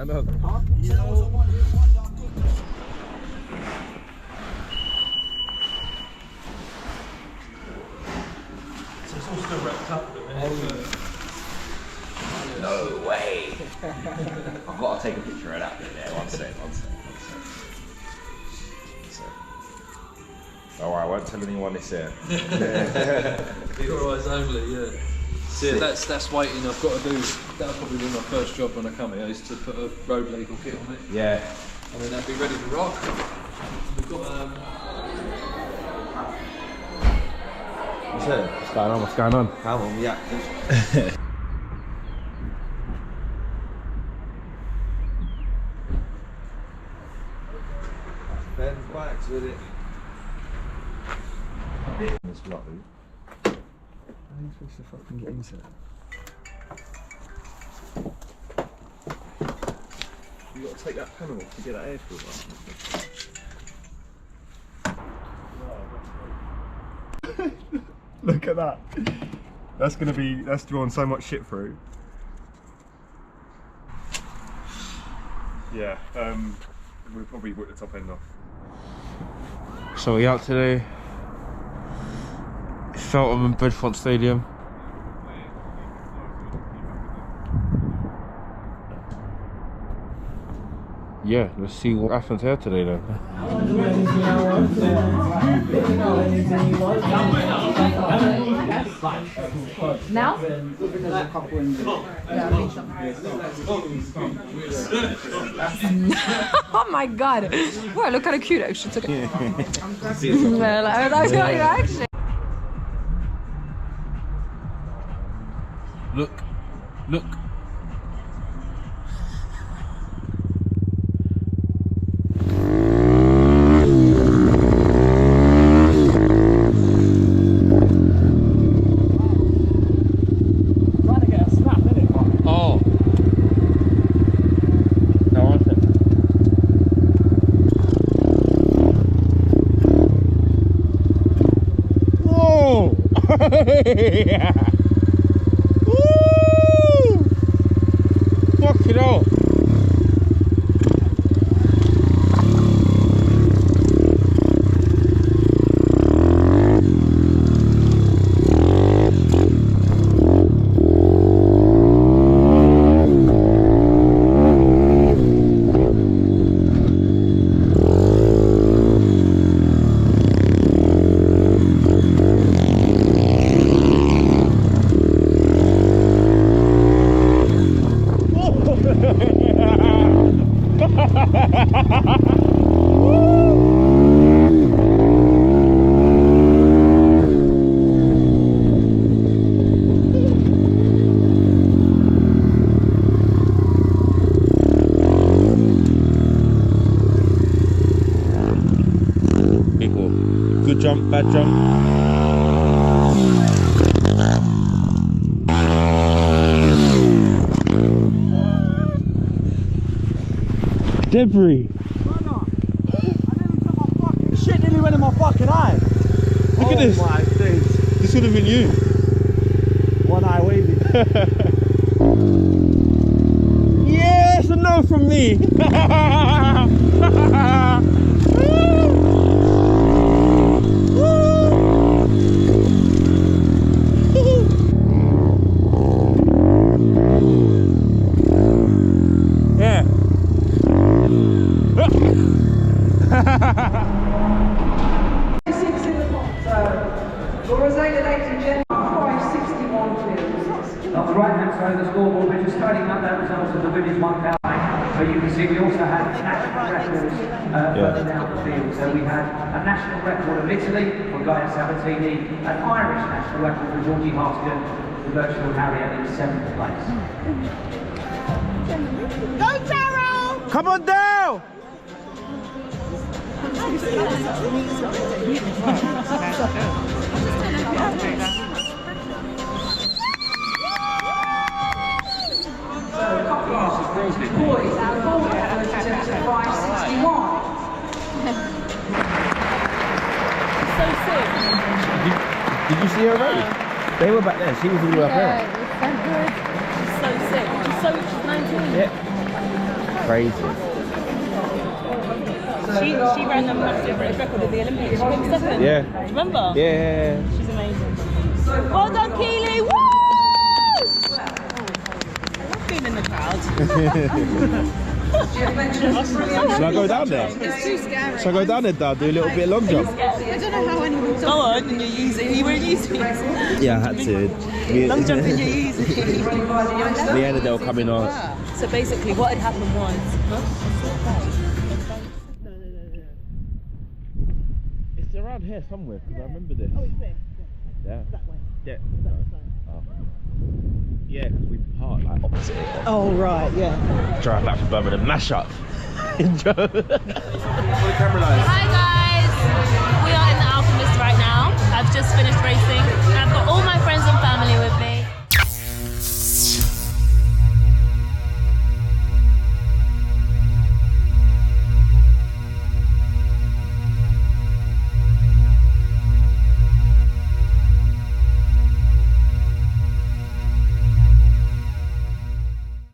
going on? So it's all still wrapped up with it. No way! I've got to take a picture of that bit there. One sec. Oh, I won't tell anyone it's here. Your eyes only, yeah. So yeah, that's waiting. I've got to do. That'll probably be my first job when I come here, is to put a road legal kit on it. Yeah. And then that'll be ready to rock. We've got What's it? What's going on? Come on, yeah. Ben wax with it. This low. How are you supposed to fucking get into it? You got to take that panel off to get that air filter. Look at that. That's drawn so much shit through. Yeah, we'll probably whip the top end off. So we out today. Feltham and Bedfont Stadium. Yeah, let's see what happens here today then. Now? Oh my god! Wow, look kind of cute actually. It's okay. Actually. Look. Yeah. Woo! Fuck it all. Good jump, bad jump. Debris. Shit nearly went in my fucking eye. Look at this. Oh my days. This would have been you. One eye wavy. Yes, a no from me. Yeah. On the right hand side of the scoreboard, we're just starting up that results of the women's 1,000. So you can see we also had national records further down the field. So we had a national record of Italy for Gaia Sabatini, an Irish national record for Georgie Haskell, the Virtual Harrier in 7th place. Go Taro! Come on down! Boys, our forward average is 561. So sick. Did you see her already? They were back there. She was all the way up there. Yeah, it's so good. She's so sick. She's 19. Yeah. crazy. She ran the massive British record in the Olympics. She came second. Yeah. Do you remember? Yeah. She's amazing. Well done, Keely. Woo! I've been in the crowd. Shall I go down there? It's too scary. Shall I go down there, Dad? Do a little bit of long jump? I don't know how anyone Go on, and you're easy. You weren't easy. Yeah, I had to. Long jumping, you're easy. Leanna Dale coming on. So basically, what had happened was. It's around here somewhere because I remember this. Oh, it's there. Yeah. That way. Yeah. That way. Oh. Yeah, because we parked like opposite it. Oh, right, yeah. Drive back from Birmingham, mash up. Enjoy. Hi guys.